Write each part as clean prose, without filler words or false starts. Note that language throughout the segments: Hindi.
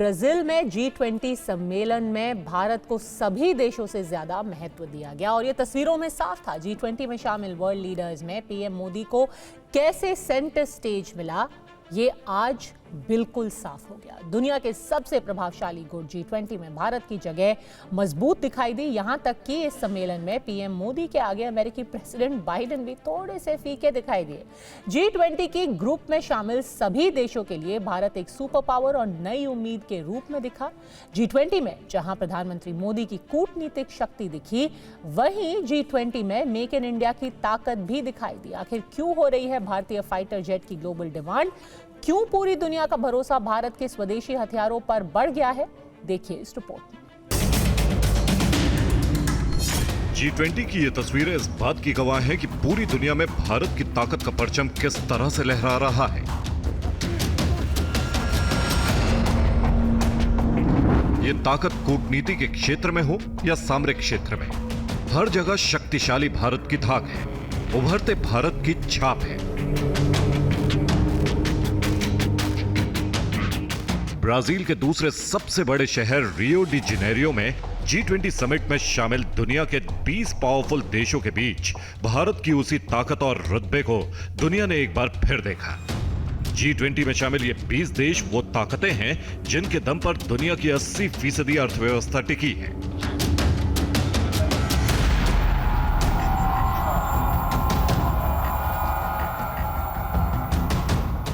ब्राजील में G20 सम्मेलन में भारत को सभी देशों से ज्यादा महत्व दिया गया और ये तस्वीरों में साफ था। G20 में शामिल वर्ल्ड लीडर्स में पीएम मोदी को कैसे सेंटर स्टेज मिला, ये आज बिल्कुल साफ हो गया। दुनिया के सबसे प्रभावशाली गुट G20 में भारत की जगह मजबूत दिखाई दी। यहां तक कि इस सम्मेलन में पीएम मोदी के आगे अमेरिकी प्रेसिडेंट बाइडेन भी थोड़े से फीके दिखाई दिए। G20 की ग्रुप में शामिल सभी देशों के लिए भारत एक सुपर पावर और नई उम्मीद के रूप में दिखा। G20 में जहां प्रधानमंत्री मोदी की कूटनीतिक शक्ति दिखी, वहीं G20 में मेक इन इंडिया की ताकत भी दिखाई दी। आखिर क्यों हो रही है भारतीय फाइटर जेट की ग्लोबल डिमांड? क्यों पूरी दुनिया का भरोसा भारत के स्वदेशी हथियारों पर बढ़ गया है? देखिए इस रिपोर्ट में। G20 की ये तस्वीरें इस बात की गवाह हैं कि पूरी दुनिया में भारत की ताकत का परचम किस तरह से लहरा रहा है। ये ताकत कूटनीति के क्षेत्र में हो या सामरिक क्षेत्र में, हर जगह शक्तिशाली भारत की धाक है, उभरते भारत की छाप है। ब्राजील के दूसरे सबसे बड़े शहर रियो डी जेनेरियो में G20 समिट में शामिल दुनिया के 20 पावरफुल देशों के बीच भारत की उसी ताकत और रुतबे को दुनिया ने एक बार फिर देखा। G20 में शामिल ये 20 देश वो ताकतें हैं जिनके दम पर दुनिया की 80% अर्थव्यवस्था टिकी है।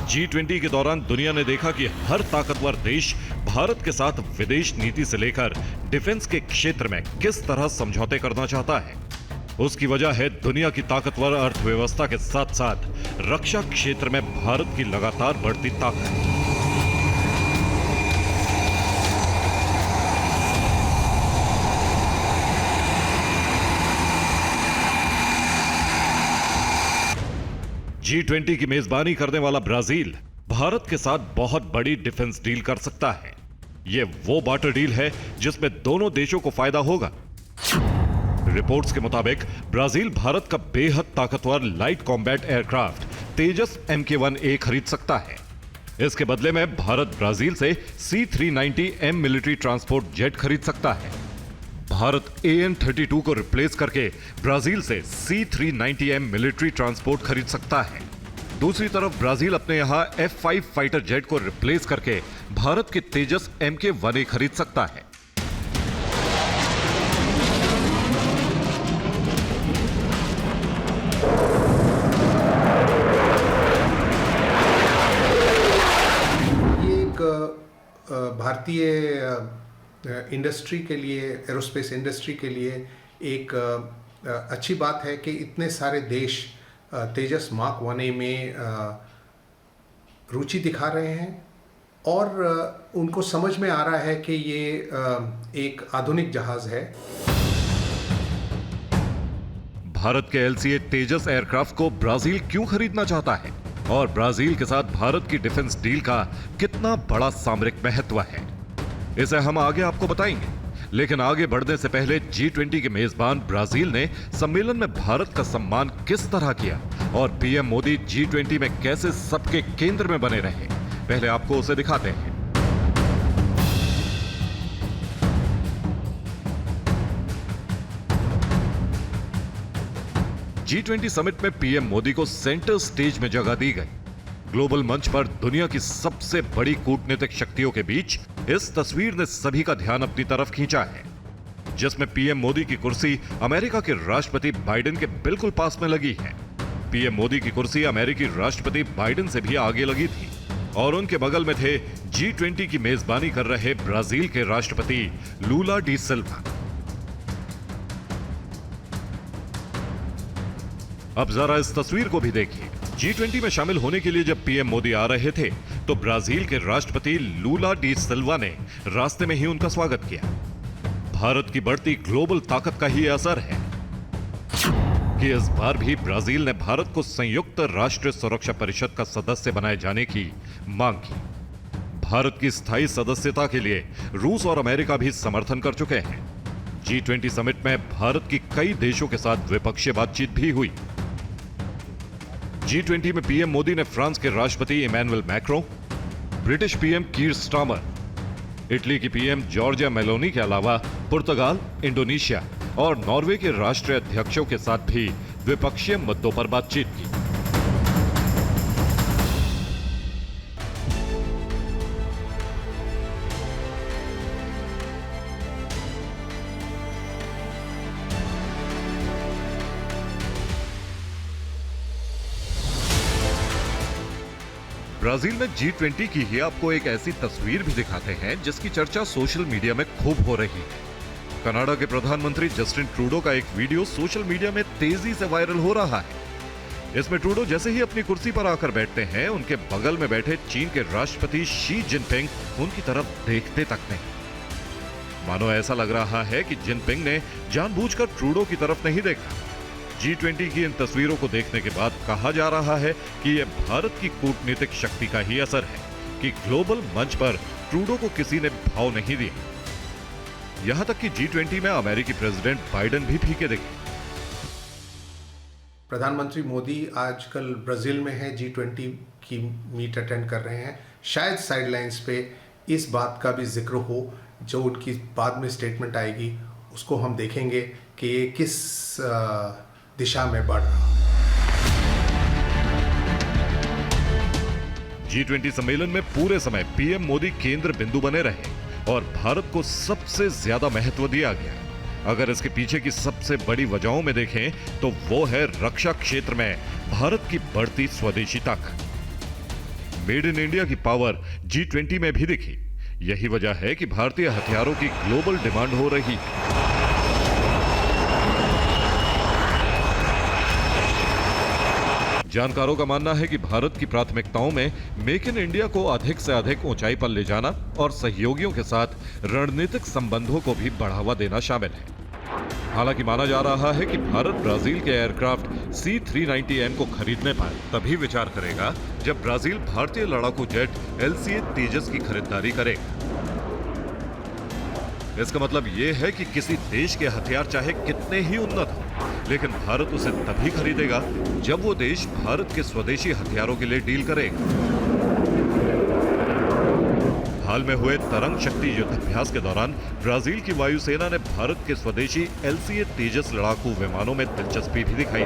G20 के दौरान दुनिया ने देखा कि हर ताकतवर देश भारत के साथ विदेश नीति से लेकर डिफेंस के क्षेत्र में किस तरह समझौते करना चाहता है। उसकी वजह है दुनिया की ताकतवर अर्थव्यवस्था के साथ साथ रक्षा क्षेत्र में भारत की लगातार बढ़ती ताकत। G20 की मेजबानी करने वाला ब्राजील भारत के साथ बहुत बड़ी डिफेंस डील कर सकता है। यह वो बार्टर डील है जिसमें दोनों देशों को फायदा होगा। रिपोर्ट्स के मुताबिक ब्राजील भारत का बेहद ताकतवर लाइट कॉम्बैट एयरक्राफ्ट तेजस MK-1A खरीद सकता है। इसके बदले में भारत ब्राजील से C-390M मिलिट्री ट्रांसपोर्ट जेट खरीद सकता है। भारत AN-32 को रिप्लेस करके ब्राजील से C-390M मिलिट्री ट्रांसपोर्ट खरीद सकता है। दूसरी तरफ ब्राजील अपने यहां F-5 फाइटर जेट को रिप्लेस करके भारत के तेजस MK-1A खरीद सकता है। ये एक भारतीय इंडस्ट्री के लिए, एरोस्पेस इंडस्ट्री के लिए एक अच्छी बात है कि इतने सारे देश तेजस मार्क 1A में रुचि दिखा रहे हैं और उनको समझ में आ रहा है कि ये एक आधुनिक जहाज है। भारत के LCA तेजस एयरक्राफ्ट को ब्राजील क्यों खरीदना चाहता है और ब्राजील के साथ भारत की डिफेंस डील का कितना बड़ा सामरिक महत्व है, इसे हम आगे आपको बताएंगे। लेकिन आगे बढ़ने से पहले G20 के मेजबान ब्राजील ने सम्मेलन में भारत का सम्मान किस तरह किया और पीएम मोदी G20 में कैसे सबके केंद्र में बने रहे, पहले आपको उसे दिखाते हैं। G20 समिट में पीएम मोदी को सेंटर स्टेज में जगह दी गई। ग्लोबल मंच पर दुनिया की सबसे बड़ी कूटनीतिक शक्तियों के बीच इस तस्वीर ने सभी का ध्यान अपनी तरफ खींचा है, जिसमें पीएम मोदी की कुर्सी अमेरिका के राष्ट्रपति बाइडेन के बिल्कुल पास में लगी है। पीएम मोदी की कुर्सी अमेरिकी राष्ट्रपति बाइडेन से भी आगे लगी थी और उनके बगल में थे G20 की मेजबानी कर रहे ब्राजील के राष्ट्रपति लूला डी सिल्वा। अब जरा इस तस्वीर को भी देखिए। G20 में शामिल होने के लिए जब पीएम मोदी आ रहे थे तो ब्राजील के राष्ट्रपति लूला डी सिल्वा ने रास्ते में ही उनका स्वागत किया। भारत की बढ़ती ग्लोबल ताकत का ही असर है कि इस बार भी ब्राजील ने भारत को संयुक्त राष्ट्र सुरक्षा परिषद का सदस्य बनाए जाने की मांग की। भारत की स्थायी सदस्यता के लिए रूस और अमेरिका भी समर्थन कर चुके हैं। G20 समिट में भारत की कई देशों के साथ द्विपक्षीय बातचीत भी हुई। G20 में पीएम मोदी ने फ्रांस के राष्ट्रपति Emmanuel Macron, British PM Keir Starmer, Italy की पीएम जॉर्जिया मेलोनी के अलावा पुर्तगाल, इंडोनेशिया और नॉर्वे के राष्ट्रीय अध्यक्षों के साथ भी द्विपक्षीय मुद्दों पर बातचीत की। ब्राजील में G20 की ही आपको एक ऐसी तस्वीर भी दिखाते हैं जिसकी चर्चा सोशल मीडिया में खूब हो रही है। कनाडा के प्रधानमंत्री जस्टिन ट्रूडो का एक वीडियो सोशल मीडिया में तेजी से वायरल हो रहा है। इसमें ट्रूडो जैसे ही अपनी कुर्सी पर आकर बैठते हैं, उनके बगल में बैठे चीन के राष्ट्रपति शी जिनपिंग उनकी तरफ देखते तक नहीं। मानो ऐसा लग रहा है कि जिनपिंग ने जानबूझकर ट्रूडो की तरफ नहीं देखा। G20 की इन तस्वीरों को देखने के बाद कहा जा रहा है कि यह भारत की कूटनीतिक शक्ति का ही असर है कि ग्लोबल मंच पर ट्रूडो को किसी ने भाव नहीं दिया। यहां तक कि G20 में अमेरिकी प्रेसिडेंट बाइडेन भी फीके दिखे। प्रधानमंत्री मोदी आजकल ब्राजील में है, G20 की मीट अटेंड कर रहे हैं। शायद साइडलाइंस पे इस बात का भी जिक्र हो, जो उनकी बाद में स्टेटमेंट आएगी उसको हम देखेंगे कि ये किस दिशा में बढ़ रहा है। G20 सम्मेलन में पूरे समय पीएम मोदी केंद्र बिंदु बने रहे और भारत को सबसे ज्यादा महत्व दिया गया। अगर इसके पीछे की सबसे बड़ी वजहों में देखें तो वो है रक्षा क्षेत्र में भारत की बढ़ती स्वदेशी ताकत। मेड इन इंडिया की पावर G20 में भी दिखी। यही वजह है कि भारतीय हथियारों की ग्लोबल डिमांड हो रही है। जानकारों का मानना है कि भारत की प्राथमिकताओं में मेक इन इंडिया को अधिक से अधिक ऊंचाई पर ले जाना और सहयोगियों के साथ रणनीतिक संबंधों को भी बढ़ावा देना शामिल है। हालांकि माना जा रहा है कि भारत ब्राजील के एयरक्राफ्ट C-390M को खरीदने पर तभी विचार करेगा जब ब्राजील भारतीय लड़ाकू जेट LCA तेजस की खरीदारी करेगा। इसका मतलब यह है कि किसी देश के हथियार चाहे कितने ही उन्नत हो, लेकिन भारत उसे तभी खरीदेगा जब वो देश भारत के स्वदेशी हथियारों के लिए डील करेगा। हाल में हुए तरंग शक्ति युद्धाभ्यास के दौरान ब्राजील की वायुसेना ने भारत के स्वदेशी LCA तेजस लड़ाकू विमानों में दिलचस्पी भी दिखाई।